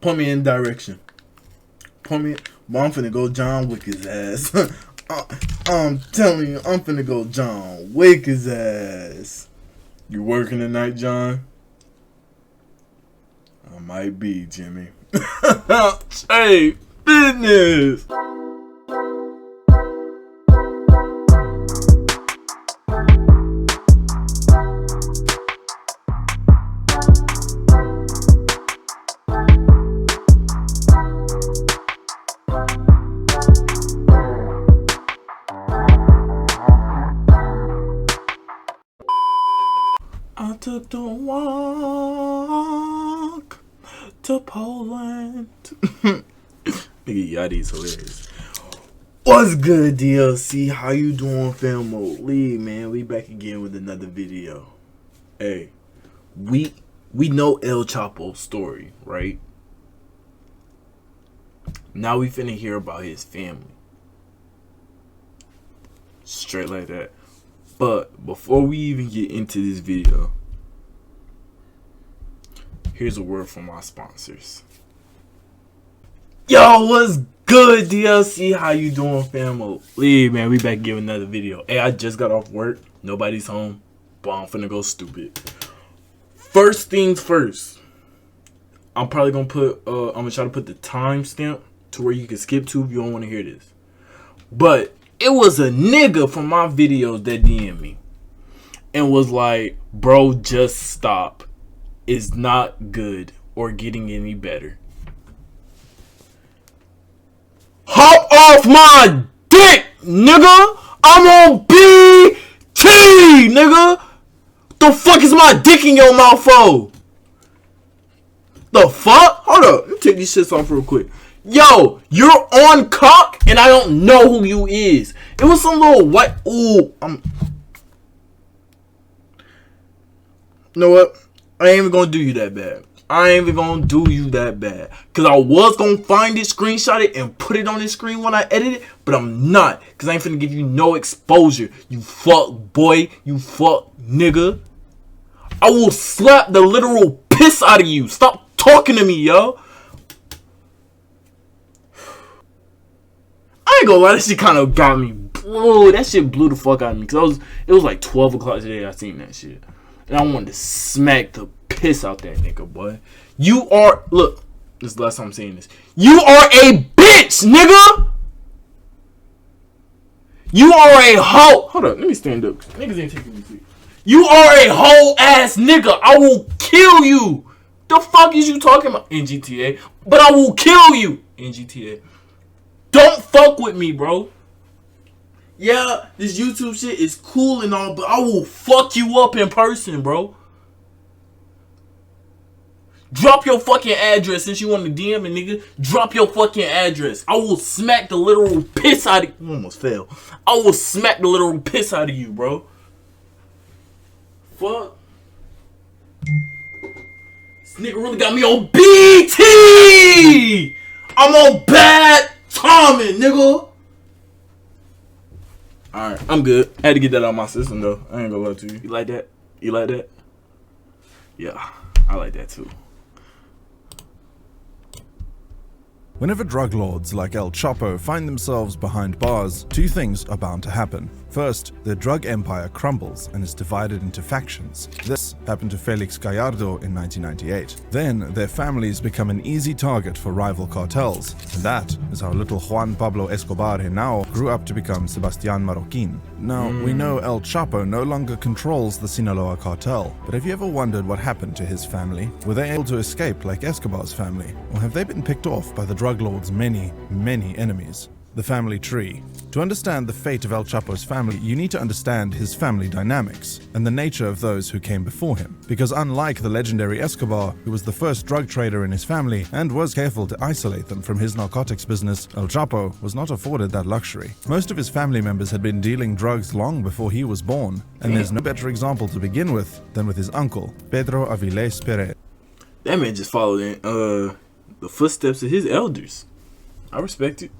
Point me in direction. Point me. Well, I'm finna go John Wick his ass. I'm telling you, I'm finna go John Wick his ass. You working tonight, John? I might be, Jimmy. Hey, business. I took the walk to Poland. Nigga, Yachty's hilarious. What's good, DLC? How you doing, family? Man, we back again with another video. Hey, we know El Chapo's story, right? Now we finna hear about his family. Straight like that. But before we even get into this video, here's a word from our sponsors. Yo, what's good, DLC? How you doing, family? Man, we back again with another video. Hey, I just got off work. Nobody's home. But I'm finna go stupid. First things first. I'm probably gonna put, I'm gonna try to put the timestamp to where you can skip to if you don't want to hear this. But it was a nigga from my videos that DM'd me and was like, bro, just stop. It's not good or getting any better. Hop off my dick, nigga. I'm on BT, nigga. The fuck is my dick in your mouth for? The fuck? Hold up. Let me take these shits off real quick. Yo, you're on cock and I don't know who you is. It was some little white. Ooh, you know what? I ain't even gonna do you that bad. Cause I was gonna find it, screenshot it, and put it on the screen when I edit it, but I'm not. Cause I ain't finna give you no exposure. You fuck boy, you fuck nigga. I will slap the literal piss out of you. Stop talking to me, yo. I ain't gonna lie, that shit kind of got me. Ooh, that shit blew the fuck out of me. Cause it was like 12 o'clock today I seen that shit. And I wanted to smack the piss out that nigga, boy. You are, look, this is the last time I'm saying this. You are a bitch, nigga! You are a hoe. Hold up, let me stand up. Niggas ain't taking me serious. You are a hoe ass nigga. I will kill you. The fuck is you talking about? In GTA. But I will kill you. In GTA. Don't fuck with me, bro. Yeah, this YouTube shit is cool and all, but I will fuck you up in person, bro. Drop your fucking address since you want to DM a nigga. Drop your fucking address. I will smack the literal piss out of you. Almost fell. I will smack the literal piss out of you, bro. Fuck. This nigga really got me on BT. I'm on bad timing, nigga. Alright, I'm good. I had to get that out of my system, though. I ain't gonna lie to you. You like that? You like that? Yeah, I like that, too. Whenever drug lords like El Chapo find themselves behind bars, two things are bound to happen. First, their drug empire crumbles and is divided into factions. This happened to Felix Gallardo in 1998. Then, their families become an easy target for rival cartels. And that is how little Juan Pablo Escobar Henao grew up to become Sebastián Marroquín. Now, we know El Chapo no longer controls the Sinaloa Cartel, but have you ever wondered what happened to his family? Were they able to escape like Escobar's family? Or have they been picked off by the drug lord's many, many enemies? The family tree. To understand the fate of El Chapo's family, you need to understand his family dynamics and the nature of those who came before him. Because unlike the legendary Escobar, who was the first drug trader in his family and was careful to isolate them from his narcotics business, El Chapo was not afforded that luxury. Most of his family members had been dealing drugs long before he was born, and there's no better example to begin with than with his uncle, Pedro Avilés Perez. That man just followed in the footsteps of his elders. I respect it.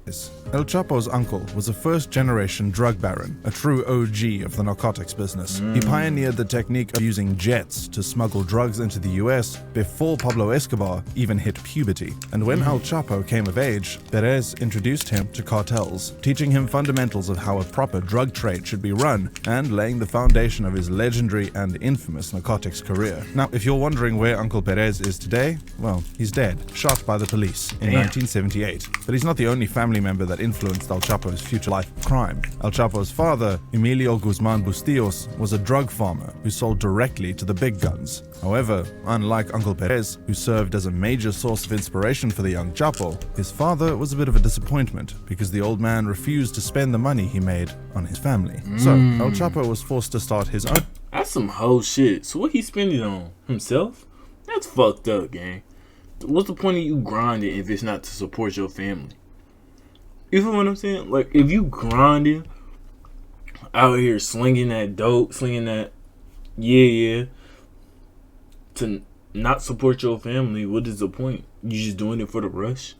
El Chapo's uncle was a first-generation drug baron, a true OG of the narcotics business. He pioneered the technique of using jets to smuggle drugs into the US before Pablo Escobar even hit puberty. And when El Chapo came of age, Perez introduced him to cartels, teaching him fundamentals of how a proper drug trade should be run, and laying the foundation of his legendary and infamous narcotics career. Now, if you're wondering where Uncle Perez is today, well, he's dead, shot by the police in 1978. But he's not the only family member that influenced El Chapo's future life of crime. El Chapo's father, Emilio Guzman Bustillos, was a drug farmer who sold directly to the big guns. However, unlike Uncle Perez, who served as a major source of inspiration for the young Chapo, his father was a bit of a disappointment because the old man refused to spend the money he made on his family. So, El Chapo was forced to start his own. That's some whole shit. So what he spending on? Himself? That's fucked up, gang. What's the point of you grinding if it's not to support your family? You feel what I'm saying? Like, if you grinding out here slinging that dope, slinging that, to not support your family, what is the point? You just doing it for the rush?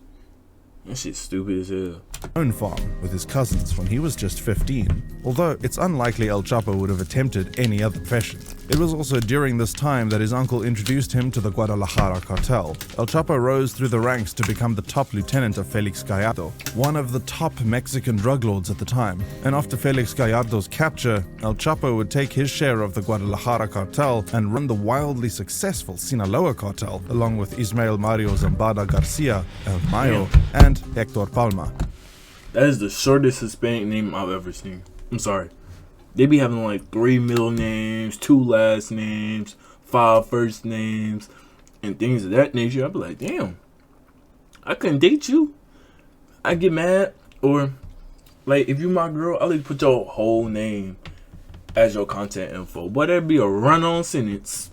That shit's stupid as hell. Own farm with his cousins when he was just 15, although it's unlikely El Chapo would have attempted any other profession. It was also during this time that his uncle introduced him to the Guadalajara Cartel. El Chapo rose through the ranks to become the top lieutenant of Felix Gallardo, one of the top Mexican drug lords at the time. And after Felix Gallardo's capture, El Chapo would take his share of the Guadalajara Cartel and run the wildly successful Sinaloa Cartel, along with Ismael Mario Zambada Garcia, El Mayo, and Hector Palma. That is the shortest Hispanic name I've ever seen. I'm sorry. They be having like 3 middle names, 2 last names, 5 first names, and things of that nature. I'd be like, damn, I couldn't date you. I get mad. Or, like, if you my girl, I'll even put your whole name as your contact info. But that'd be a run-on sentence.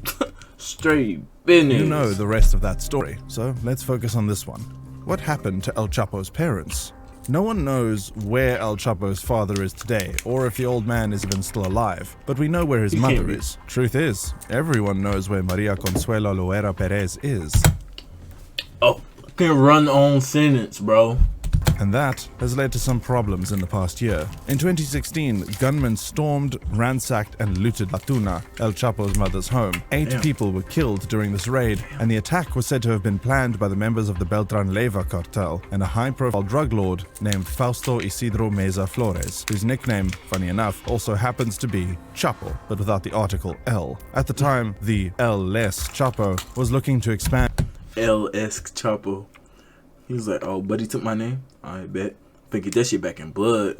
Straight business. You know the rest of that story, so let's focus on this one. What happened to El Chapo's parents? No one knows where El Chapo's father is today, or if the old man is even still alive, but we know where his mother is. Truth is, everyone knows where Maria Consuelo Loera Perez is. Oh, can run on sentence, bro. And that has led to some problems in the past year. In 2016, gunmen stormed, ransacked, and looted La Tuna, El Chapo's mother's home. 8 people were killed during this raid, and the attack was said to have been planned by the members of the Beltran Leyva cartel and a high-profile drug lord named Fausto Isidro Meza Flores, whose nickname, funny enough, also happens to be Chapo, but without the article L. At the time, the L-less Chapo was looking to expand. L-esque Chapo. He was like, oh, buddy took my name? I bet. But get that shit back in blood.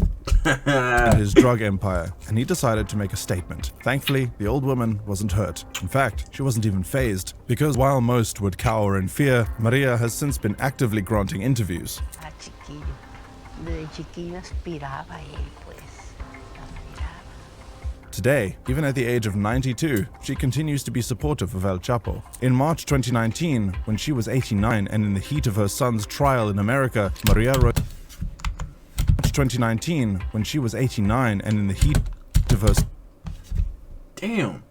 His drug empire, and he decided to make a statement. Thankfully, the old woman wasn't hurt. In fact, she wasn't even fazed, because while most would cower in fear, Maria has since been actively granting interviews. Today, even at the age of 92, she continues to be supportive of El Chapo. In March 2019, when she was 89 and in the heat of her son's trial in America, Maria wrote... 2019, when she was 89 and in the heat of her... Damn.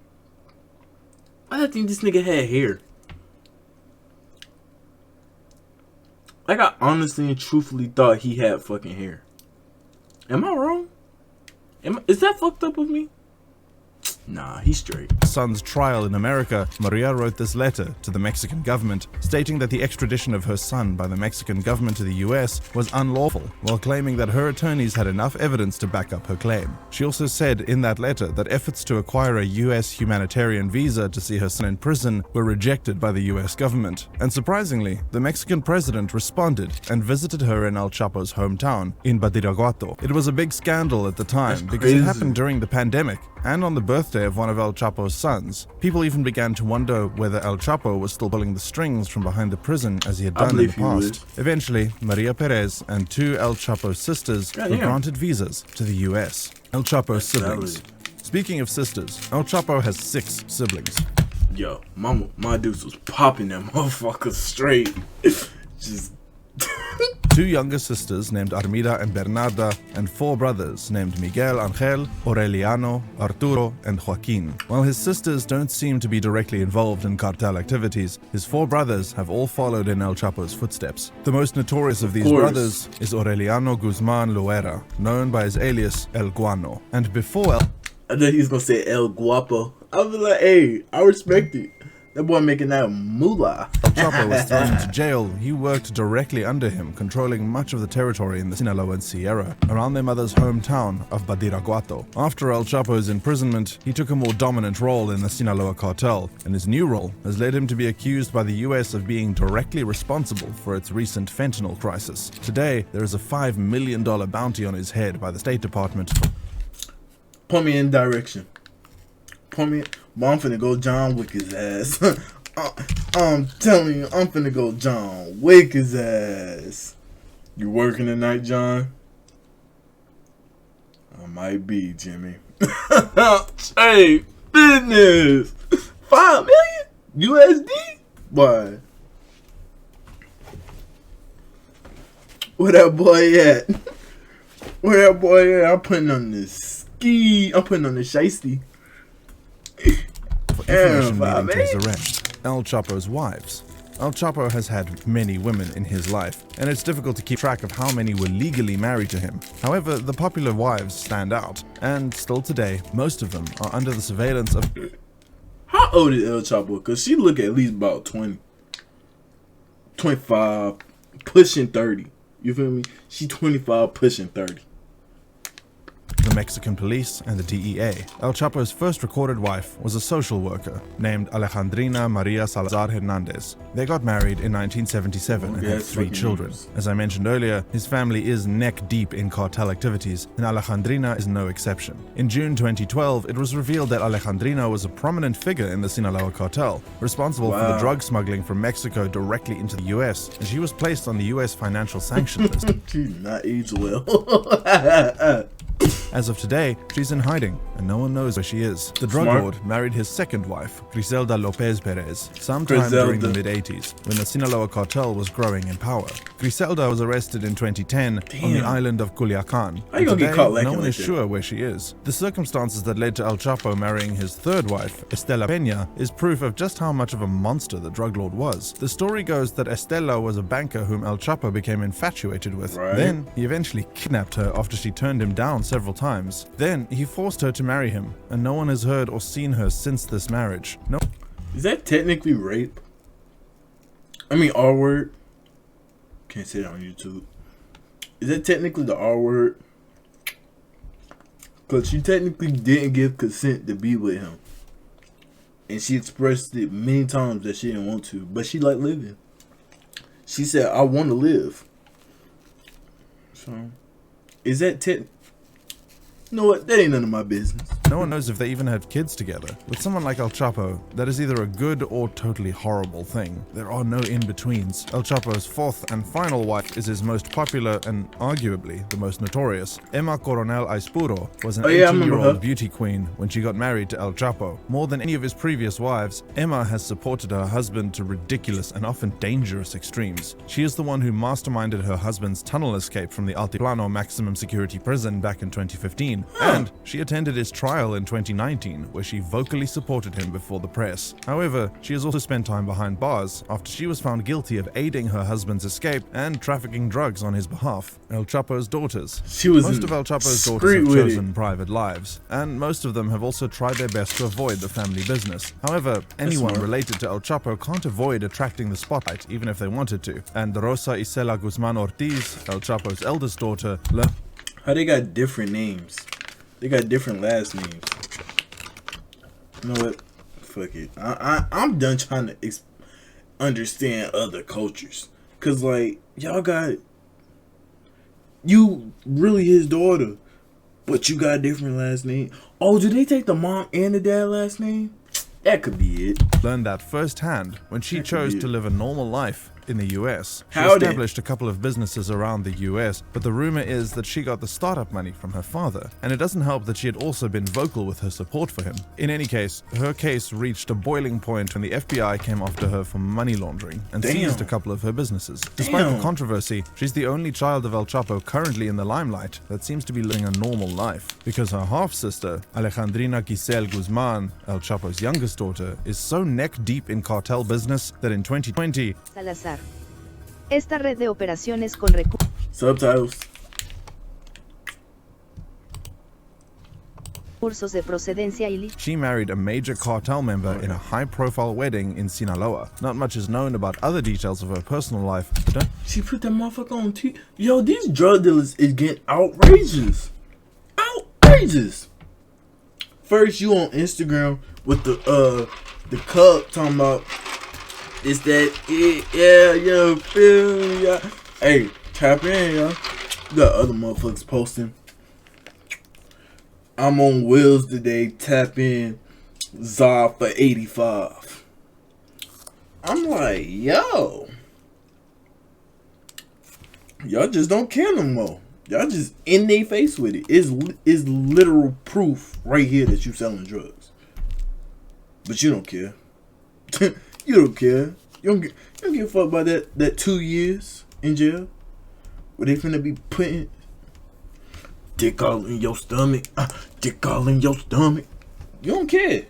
I didn't think this nigga had hair. Like, I honestly and truthfully thought he had fucking hair. Am I wrong? Is that fucked up with me? Nah, he's straight. Son's trial in America, Maria wrote this letter to the Mexican government, stating that the extradition of her son by the Mexican government to the US was unlawful, while claiming that her attorneys had enough evidence to back up her claim. She also said in that letter that efforts to acquire a US humanitarian visa to see her son in prison were rejected by the US government. And surprisingly, the Mexican president responded and visited her in El Chapo's hometown, in Badiraguato. It was a big scandal at the time because it happened during the pandemic and on the birthday of one of El Chapo's sons. People even began to wonder whether El Chapo was still pulling the strings from behind the prison as he had done in the past. Eventually, Maria Perez and 2 El Chapo sisters were granted visas to the US. El Chapo's siblings. Speaking of sisters, El Chapo has 6 siblings. Yo, my dudes was popping that motherfucker straight. Just 2 younger sisters named Armida and Bernarda, and 4 brothers named Miguel Angel, Aureliano, Arturo, and Joaquin. While his sisters don't seem to be directly involved in cartel activities, his 4 brothers have all followed in El Chapo's footsteps. The most notorious of these brothers is Aureliano Guzman Loera, known by his alias El Guano. And before I thought he was gonna say El Guapo. I was like, hey, I respect it. That boy making that moolah. El Chapo was thrown into jail, he worked directly under him, controlling much of the territory in the Sinaloa Sierra, around their mother's hometown of Badiraguato. After El Chapo's imprisonment, he took a more dominant role in the Sinaloa Cartel, and his new role has led him to be accused by the US of being directly responsible for its recent fentanyl crisis. Today, there is a $5 million bounty on his head by the State Department. Point me in direction. Point me. But I'm finna go John Wick his ass. I'm telling you, I'm finna go John Wick his ass. You working tonight, John? I might be, Jimmy. Hey, business. 5 million USD? Why? Where that boy at? Where that boy at? I'm putting on this ski. I'm putting on the shiesty. Information leading to his arrest. El Chapo's wives. El Chapo has had many women in his life, and it's difficult to keep track of how many were legally married to him. However, the popular wives stand out, and still today, most of them are under the surveillance of... How old is El Chapo? Because she look at least about 20. 25, pushing 30. You feel me? She 25, pushing 30. The Mexican police and the DEA. El Chapo's first recorded wife was a social worker named Alejandrina Maria Salazar Hernandez. They got married in 1977 and had 3 children. As I mentioned earlier, his family is neck deep in cartel activities, and Alejandrina is no exception. In June 2012, it was revealed that Alejandrina was a prominent figure in the Sinaloa Cartel, responsible for the drug smuggling from Mexico directly into the US, and she was placed on the US financial sanction list. She did not age well. As of today, she's in hiding, and no one knows where she is. The drug lord married his second wife, Griselda Lopez Perez, sometime during the mid-80s, when the Sinaloa Cartel was growing in power. Griselda was arrested in 2010 on the island of Culiacan. How you gonna get caught like no one is sure where she is. The circumstances that led to El Chapo marrying his third wife, Estela Peña, is proof of just how much of a monster the drug lord was. The story goes that Estela was a banker whom El Chapo became infatuated with. Then, he eventually kidnapped her after she turned him down several times. Then, he forced her to marry him, and no one has heard or seen her since this marriage. No. Is that technically rape? I mean, R word? Can't say it on YouTube. Is that technically the R word? Because she technically didn't give consent to be with him. And she expressed it many times that she didn't want to. But she liked living. She said, I want to live. So, is that technically... You know what? That ain't none of my business. No one knows if they even had kids together. With someone like El Chapo, that is either a good or totally horrible thing. There are no in-betweens. El Chapo's fourth and final wife is his most popular and arguably the most notorious. Emma Coronel Aispuro was an 18-year-old beauty queen when she got married to El Chapo. More than any of his previous wives, Emma has supported her husband to ridiculous and often dangerous extremes. She is the one who masterminded her husband's tunnel escape from the Altiplano maximum security prison back in 2015. And she attended his trial in 2019, where she vocally supported him before the press. However, she has also spent time behind bars after she was found guilty of aiding her husband's escape and trafficking drugs on his behalf. El Chapo's daughters. Most of El Chapo's daughters have chosen private lives, and most of them have also tried their best to avoid the family business. However, anyone related to El Chapo can't avoid attracting the spotlight, even if they wanted to. And Rosa Isela Guzman Ortiz, El Chapo's eldest daughter, how they got different names? They got different last names. You know what? Fuck it. I'm done trying to understand other cultures. Cause like y'all got you really his daughter, but you got a different last name. Oh, do they take the mom and the dad last name? That could be it. Learned that firsthand when she chose to live a normal life in the US. She Howdy. established a couple of businesses around the US, but the rumor is that she got the startup money from her father, and it doesn't help that she had also been vocal with her support for him. In any case, her case reached a boiling point when the FBI came after her for money laundering and seized a couple of her businesses. Despite the controversy, she's the only child of El Chapo currently in the limelight that seems to be living a normal life, because her half-sister, Alejandrina Giselle Guzman, El Chapo's youngest daughter, is so neck-deep in cartel business that in 2020, Salazar. Esta red de operaciones con Subtitles. recursos de procedencia ilícita. she married a major cartel member in a high-profile wedding in Sinaloa. Not much is known about other details of her personal life, but She put that motherfucker on T. Yo, these drug dealers is getting outrageous. Outrageous. First, you on Instagram with the cup talking about it's that yeah, feel me, yeah. Hey, tap in, y'all. You got other motherfuckers posting. I'm on wheels today. Tap in. Zar for 85. I'm like, yo. Y'all just don't care no more. Y'all just in their face with it. It's literal proof right here that you selling drugs. But you don't care. You don't care. You don't give a fuck about that 2 years in jail where they finna be putting dick all in your stomach. Dick all in your stomach. You don't care.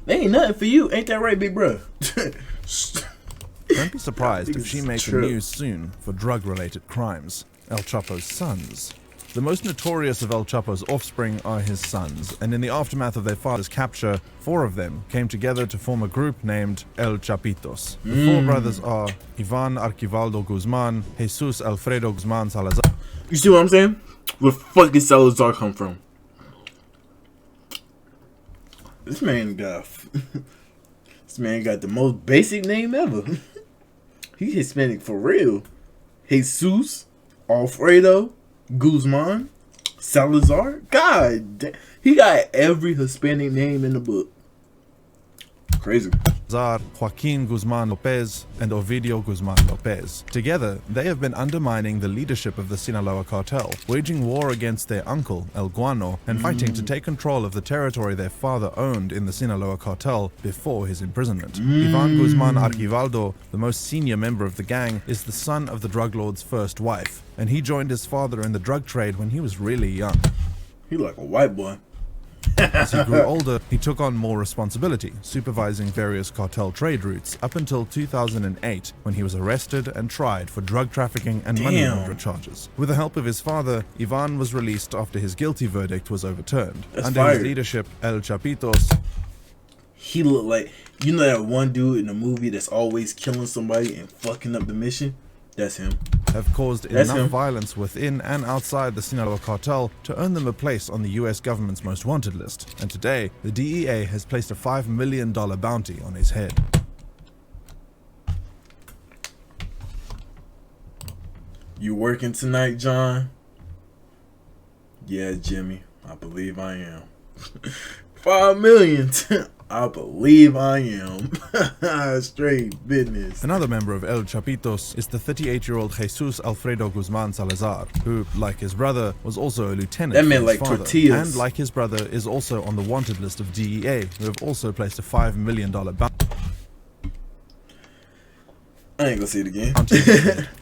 They ain't nothing for you. Ain't that right, big bro? don't be surprised if she makes the news soon for drug-related crimes. El Chapo's sons. The most notorious of El Chapo's offspring are his sons, and in the aftermath of their father's capture, 4 of them came together to form a group named El Chapitos. The 4 brothers are Ivan Arquivaldo Guzman, Jesus Alfredo Guzman Salazar. You see what I'm saying? Where the fuck did Salazar come from? This man got the most basic name ever. He's Hispanic for real. Jesus Alfredo Guzman Salazar. God damn. He got every Hispanic name in the book. Crazy. Salazar, Joaquin Guzman Lopez, and Ovidio Guzman Lopez. Together, they have been undermining the leadership of the Sinaloa Cartel, waging war against their uncle, El Guano, and fighting to take control of the territory their father owned in the Sinaloa Cartel before his imprisonment. Ivan Guzman Arquivaldo, the most senior member of the gang, is the son of the drug lord's first wife, and he joined his father in the drug trade when he was really young. He like a white boy. As he grew older, he took on more responsibility, supervising various cartel trade routes up until 2008, when he was arrested and tried for drug trafficking and money laundering charges. With the help of his father, Ivan was released after his guilty verdict was overturned. Under his leadership, El Chapitos... He looked like, you know that one dude in the movie that's always killing somebody and fucking up the mission? That's him. Have caused enough violence within and outside the Sinaloa Cartel to earn them a place on the US government's most wanted list. And today, the DEA has placed a $5 million bounty on his head. You working tonight, John? Yeah, Jimmy. I believe I am. 5 million. I believe I am. Straight business. Another member of El Chapitos is the 38-year-old Jesus Alfredo Guzman Salazar, who, like his brother, was also a lieutenant. That man like tortillas. And like his brother, is also on the wanted list of DEA, who have also placed a $5 million bounty. I ain't gonna see it again.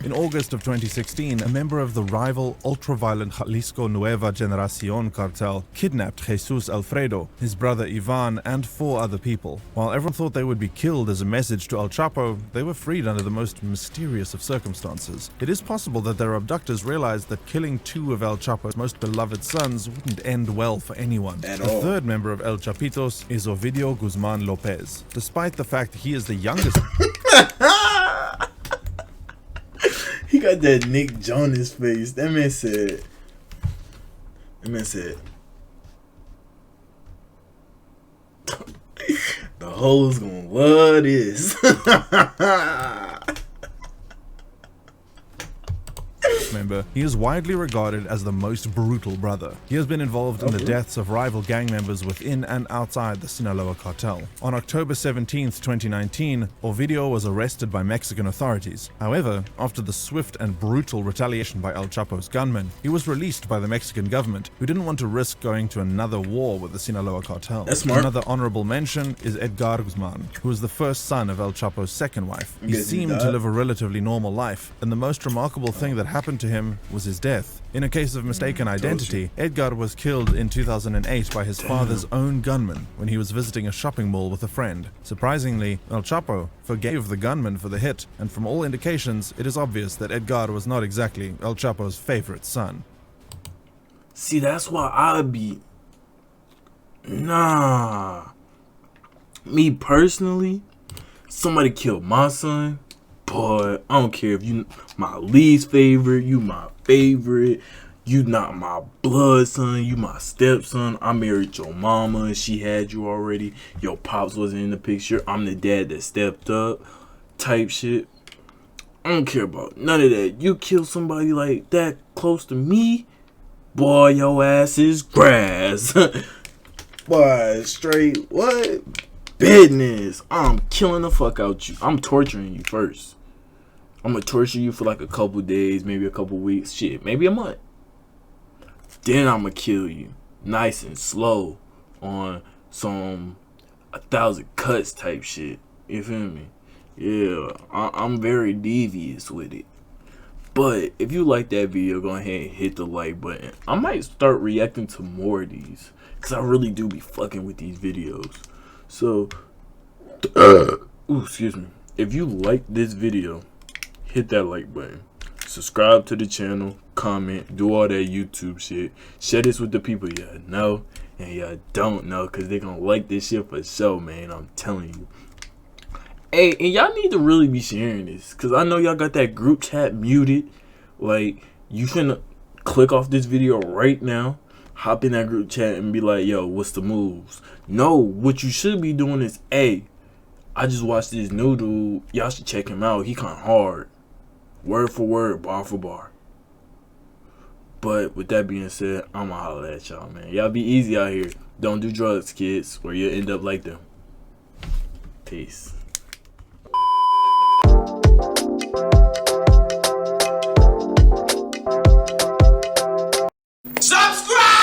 In August of 2016, a member of the rival ultra-violent Jalisco Nueva Generacion cartel kidnapped Jesus Alfredo, his brother Ivan, and 4 other people. While everyone thought they would be killed as a message to El Chapo, they were freed under the most mysterious of circumstances. It is possible that their abductors realized that killing 2 of El Chapo's most beloved sons wouldn't end well for anyone. The third member of El Chapitos is Ovidio Guzman Lopez. Despite the fact that he is the youngest... He got that Nick Jonas face. That man said, the hoes gonna love this. cast member, he is widely regarded as the most brutal brother. He has been involved in the deaths of rival gang members within and outside the Sinaloa Cartel. On October 17, 2019, Ovidio was arrested by Mexican authorities. However, after the swift and brutal retaliation by El Chapo's gunmen, he was released by the Mexican government, who didn't want to risk going to another war with the Sinaloa Cartel. That's smart. Another honorable mention is Edgar Guzman, who was the first son of El Chapo's second wife. He seemed to live a relatively normal life, and the most remarkable thing that happened to him was his death. In a case of mistaken identity, Edgar was killed in 2008 by his father's own gunman when he was visiting a shopping mall with a friend. Surprisingly, El Chapo forgave the gunman for the hit, and from all indications, it is obvious that Edgar was not exactly El Chapo's favorite son. See, that's why I'd be... Nah. Me personally, somebody killed my son, boy, I don't care if you my least favorite, you my favorite, you not my blood son, you my stepson. I married your mama and she had you already. Your pops wasn't in the picture. I'm the dad that stepped up type shit. I don't care about none of that. You kill somebody like that close to me, boy, your ass is grass. Boy, straight what? Business. I'm killing the fuck out you. I'm torturing you first. I'm gonna torture you for like a couple days, maybe a couple weeks, shit, maybe a month. Then I'm gonna kill you, nice and slow, on some 1,000 cuts type shit. You feel me? Yeah, I'm very devious with it. But if you like that video, go ahead and hit the like button. I might start reacting to more of these, cause I really do be fucking with these videos. So, excuse me. If you like this video, hit that like button. Subscribe to the channel, comment, do all that YouTube shit. Share this with the people y'all know and y'all don't know, cause they gonna like this shit for sure, man. I'm telling you. Hey, and y'all need to really be sharing this, cause I know y'all got that group chat muted. Like, you finna click off this video right now, hop in that group chat and be like, yo, what's the moves? No, what you should be doing is, hey, I just watched this new dude. Y'all should check him out. He kinda hard. Word for word, bar for bar. But with that being said, I'ma holler at y'all, man. Y'all be easy out here. Don't do drugs, kids, or you'll end up like them. Peace. Subscribe!